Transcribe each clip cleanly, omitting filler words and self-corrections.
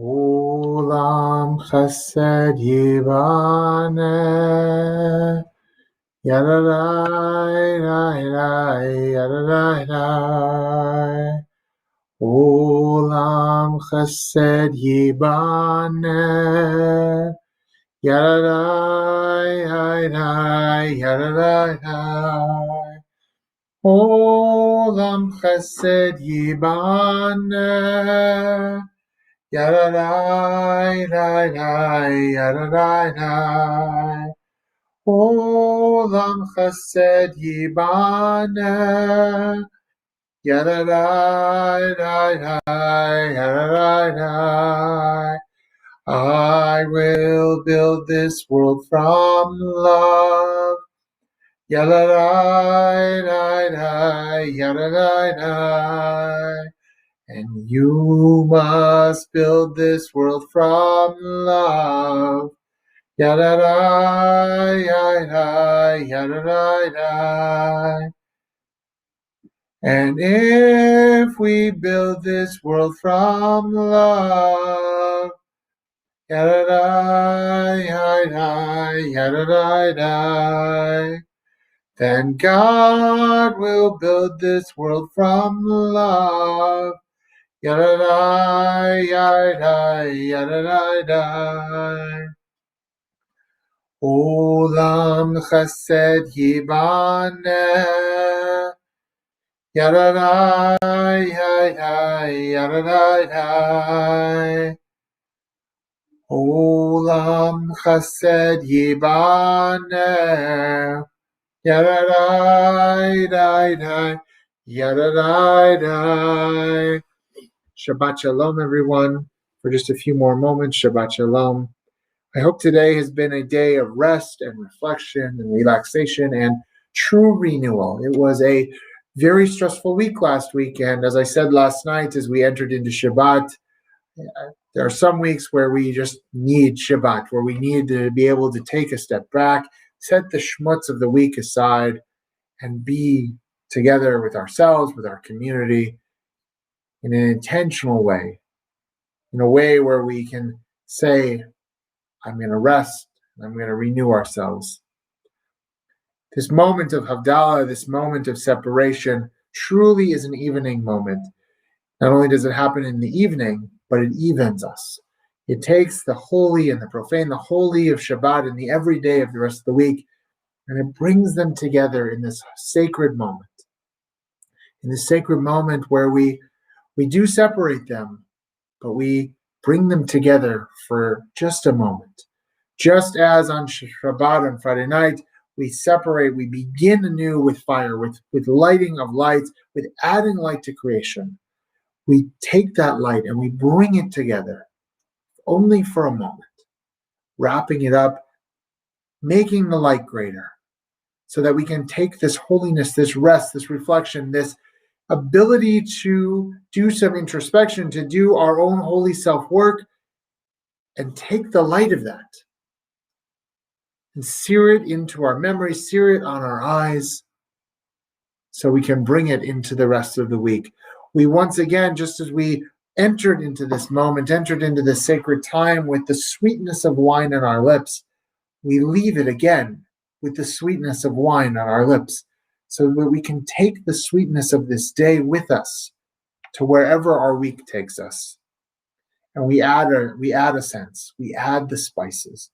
Olam chesed yibane, yadadai, dai, dai, yadadai, dai. Olam chesed yibane, yadadai, dai, dai, yadadai, dai. Olam chesed yibane, yadadai, dai, dai, yadadai, dai. Olam chesed yibane, yadadai, dai, dai, yadadai, dai. I will build this world from love. Yadadai, dai, dai, yadadai, dai. And you must build this world from love. Yadadai, yadadai, yadadai, yadadai. And if we build this world from love, yadadai, yadadai, yadadai, yadadai, then God will build this world from love. Yadadai, yadadai, yadadai, yadadai. Olam chesed yibane, yadadai, yadadai, yadadai, yadadai. Olam chesed yibane, yadadai, yadadai, yadadai, yadadai. Shabbat Shalom, everyone. For just a few more moments, Shabbat Shalom. I hope today has been a day of rest and reflection and relaxation and true renewal. It was a very stressful week last week, and as I said last night, as we entered into Shabbat, there are some weeks where we just need Shabbat, where we need to be able to take a step back, set the schmutz of the week aside, and be together with ourselves, with our community, in an intentional way, in a way where we can say, I'm going to rest, and I'm going to renew ourselves. This moment of Havdalah, this moment of separation, truly is an evening moment. Not only does it happen in the evening, but it evens us. It takes the holy and the profane, the holy of Shabbat and the everyday of the rest of the week, and it brings them together in this sacred moment. In this sacred moment where we do separate them, but we bring them together for just a moment. Just as on Shabbat on Friday night, we separate, we begin anew with fire, with lighting of lights, with adding light to creation. We take that light and we bring it together only for a moment, wrapping it up, making the light greater, so that we can take this holiness, this rest, this reflection, this ability to do some introspection, to do our own holy self-work, and take the light of that and sear it into our memory, sear it on our eyes, so we can bring it into the rest of the week. We once again, just as we entered into this moment, entered into this sacred time with the sweetness of wine on our lips, we leave it again with the sweetness of wine on our lips, so that we can take the sweetness of this day with us to wherever our week takes us. And we add a sense, we add the spices.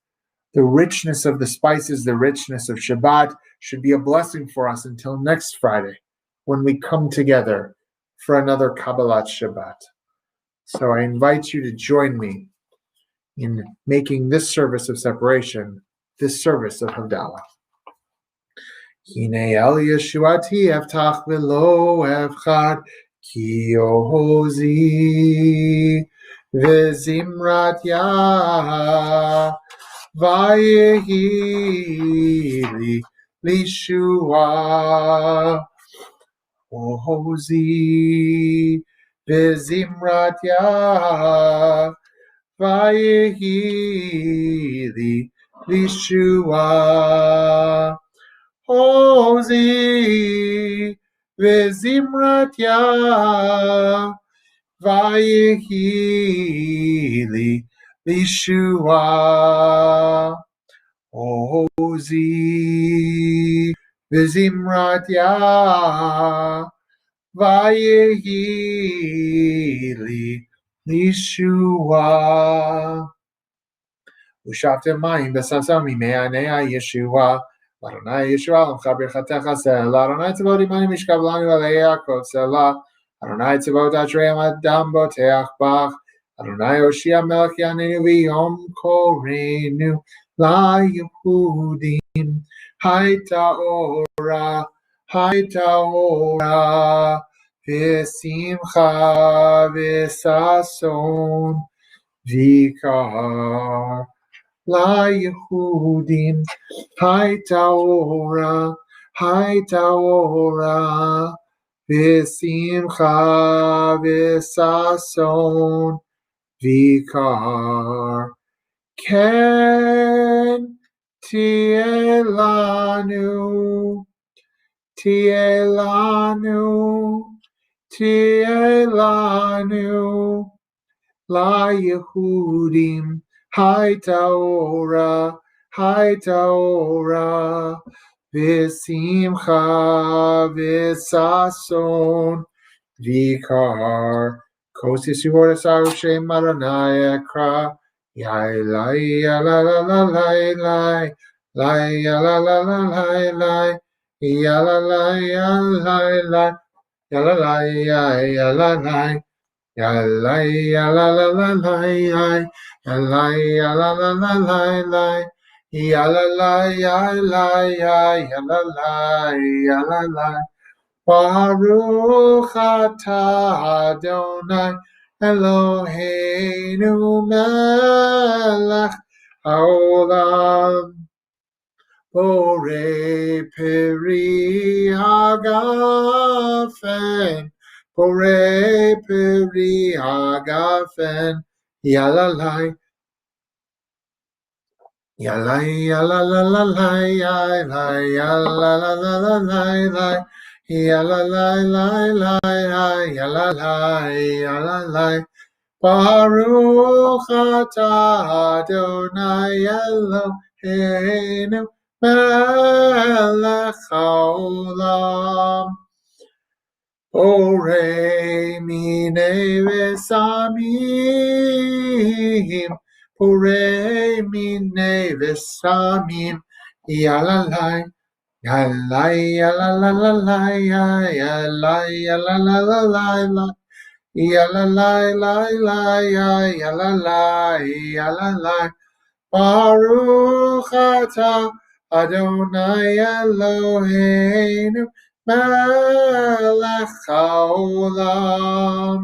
The richness of the spices, the richness of Shabbat should be a blessing for us until next Friday, when we come together for another Kabbalat Shabbat. So I invite you to join me in making this service of separation, this service of Havdalah. Hine el Yeshuati eftach v'lo evchad ki ohozi v'zimrat yah vayehi li lishua ohozi v'zimrat yah vayehi li lishua Hozi v'zimrat yah Vayehi li lishua. Ozi v'zimrat ya. Vayehi li lishua. Ushaftem mayim b'sasam mime'anei Yeshua. L'Adonai Yeshua l'mchabir chatecha sel. L'Adonai tzavot imani mishkav lanu alei Yaakov selah. Adonai tzavot atreim adam boteach bach. Adonai Oshia melech yanenu v'yom korenu la Yehudim. Haita ora v'simcha v'sason v'kar la Yehudim. Haita ora v'simcha v'sason v'kar ken tielanu la Yehudim. Haita ora v'simcha v'sason v'kar kosis yuvorasaru shem Adonai ekra yai lai la la la lai lai lai la la la lai lai ya la lai lai lai ya la lai ya la lai ya lai ya la la lai lai ya lai ya la la lai lai ya la lai ya lai ya la lai ya la lai. Baruch atah Adonai Eloheinu melech haolam borei peri hagafen yalalai yalai yalalalai yalai yalalalai yalalai Baruch atah Adonai Eloheinu melech haolam borei minei v'samim yalalai yalai yalalalai yalai yalalalai yalalai Baruch atah Adonai Eloheinu melech haolam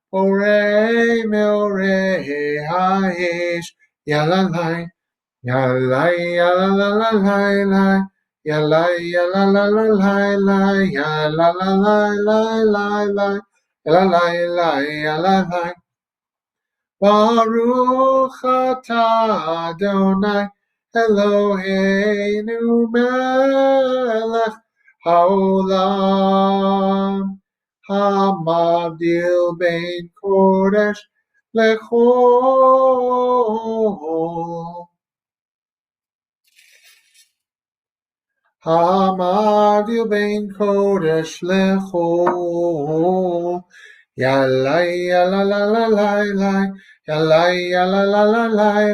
borei meorei ha'esh yalalai yalai yalalalai yalai yalalalai yalalai Baruch atah Adonai Eloheinu melech haolam hamavdil bein kodesh lechol hamavdil bein kodesh lechol yalai yalalalai yalai yalalalai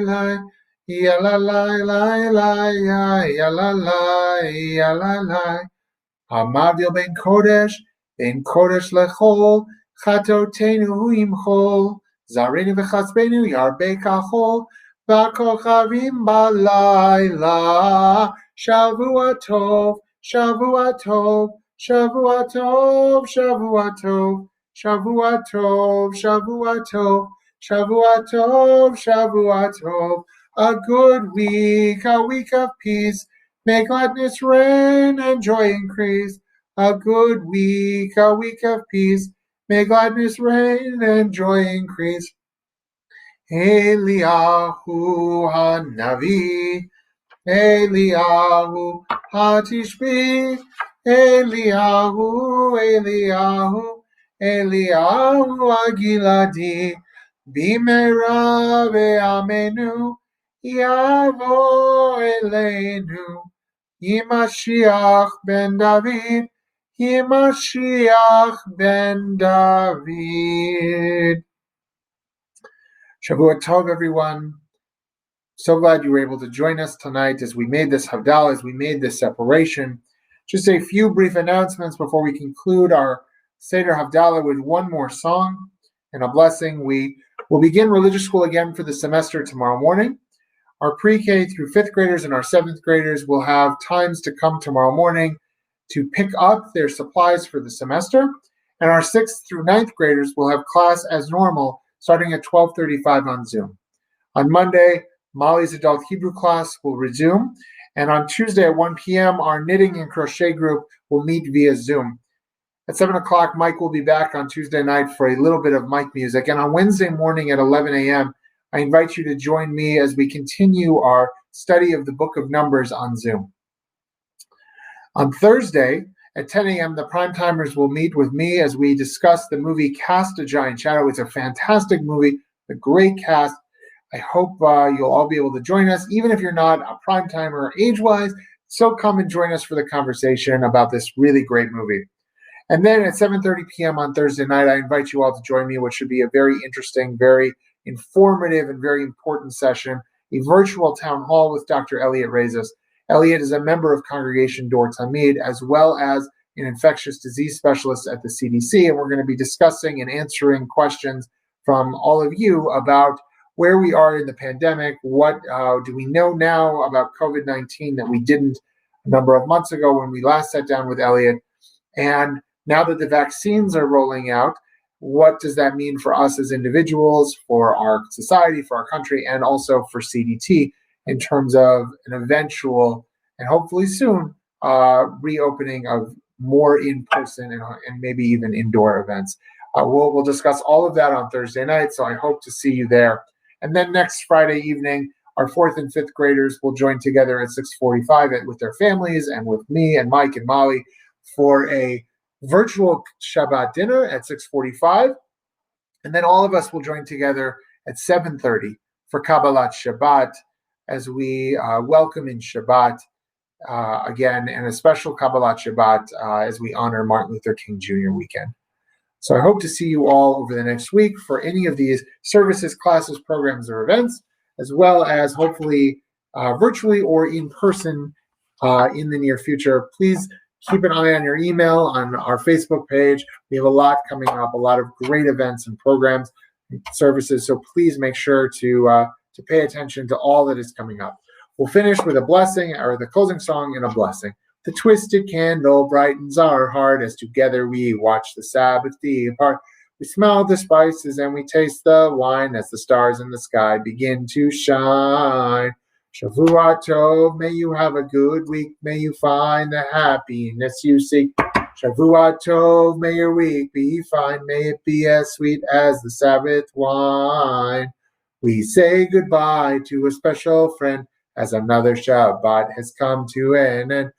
yalalai Hamadil ben kodesh lechol chatotenu imchol zarenu v'chatzbenu yarbe kachol v'kochavim balayla Shavua tov Shavua tov Shavua tov Shavua tov Shavua tov Shavua tov Shavua tov Shavua tov a good week, a week of peace. May gladness reign and joy increase. A good week, a week of peace. May gladness reign and joy increase. Eliyahu Hanavi Eliyahu Hatishbi, Eliyahu, Eliyahu, Eliyahu Agiladi, Bimera ve'amenu, Yavo Eleinu, Yimashiach ben David, Yimashiach ben David. Shavua Tov, everyone. So glad you were able to join us tonight as we made this Havdalah, as we made this separation. Just a few brief announcements before we conclude our Seder Havdalah with one more song and a blessing. We will begin religious school again for the semester tomorrow morning. Our pre-K through 5th graders and our 7th graders will have times to come tomorrow morning to pick up their supplies for the semester. And our 6th through 9th graders will have class as normal starting at 12:35 on Zoom. On Monday, Molly's adult Hebrew class will resume. And on Tuesday at 1 p.m., our knitting and crochet group will meet via Zoom. At 7 o'clock, Mike will be back on Tuesday night for a little bit of Mike music. And on Wednesday morning at 11 a.m., I invite you to join me as we continue our study of the Book of Numbers on Zoom. On Thursday at 10 a.m., the Primetimers will meet with me as we discuss the movie Cast a Giant Shadow. It's a fantastic movie, a great cast. I hope you'll all be able to join us, even if you're not a prime-timer age-wise. So come and join us for the conversation about this really great movie. And then at 7:30 p.m. on Thursday night, I invite you all to join me, which should be a very interesting, very informative, and very important session, a virtual town hall with Dr. Elliot Rezes. Elliot is a member of Congregation Dor Tamid, as well as an infectious disease specialist at the CDC, and we're going to be discussing and answering questions from all of you about where we are in the pandemic, what do we know now about COVID-19 that we didn't a number of months ago when we last sat down with Elliot, and now that the vaccines are rolling out, what does that mean for us as individuals, for our society, for our country, and also for CDT in terms of an eventual and hopefully soon reopening of more in-person and maybe even indoor events. We'll discuss all of that on Thursday night, so I hope to see you there. And then next Friday evening, our 4th and 5th graders will join together at 6:45 with their families and with me and Mike and Molly for a virtual Shabbat dinner at 6:45. And then all of us will join together at 7:30 for Kabbalat Shabbat as we welcome in Shabbat again, and a special Kabbalat Shabbat as we honor Martin Luther King Jr. weekend. So I hope to see you all over the next week for any of these services, classes, programs, or events, as well as hopefully virtually or in person in the near future. Please keep an eye on your email, on our Facebook page. We have a lot coming up, a lot of great events and programs and services. So please make sure to pay attention to all that is coming up. We'll finish with a blessing, or the closing song and a blessing. The twisted candle brightens our heart as together we watch the Sabbath depart. We smell the spices and we taste the wine as the stars in the sky begin to shine. Shavua Tov, may you have a good week. May you find the happiness you seek. Shavua Tov, may your week be fine. May it be as sweet as the Sabbath wine. We say goodbye to a special friend as another Shabbat has come to an end.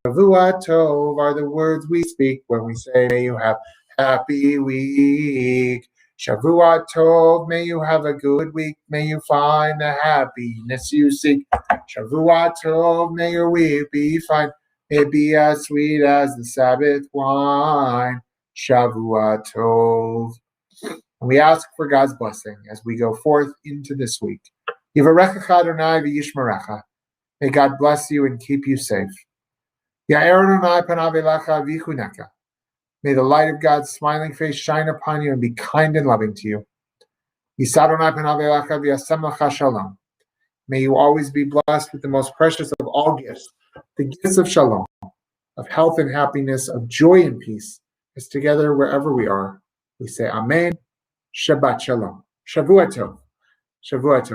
Shavua Tov are the words we speak when we say, may you have happy week. Shavua Tov, may you have a good week. May you find the happiness you seek. Shavua Tov, may your week be fine. May it be as sweet as the Sabbath wine. Shavua Tov. And we ask for God's blessing as we go forth into this week. Yivarechecha Adonai v'yishmerecha. May God bless you and keep you safe. Ya'er Adonai panav elecha v'yichuneka. May the light of God's smiling face shine upon you and be kind and loving to you. Yisa Adonai panav elecha v'yasem lecha shalom. May you always be blessed with the most precious of all gifts, the gifts of shalom, of health and happiness, of joy and peace, as together wherever we are, we say Amen, Shabbat Shalom, Shavua Tov, Shavua Tov.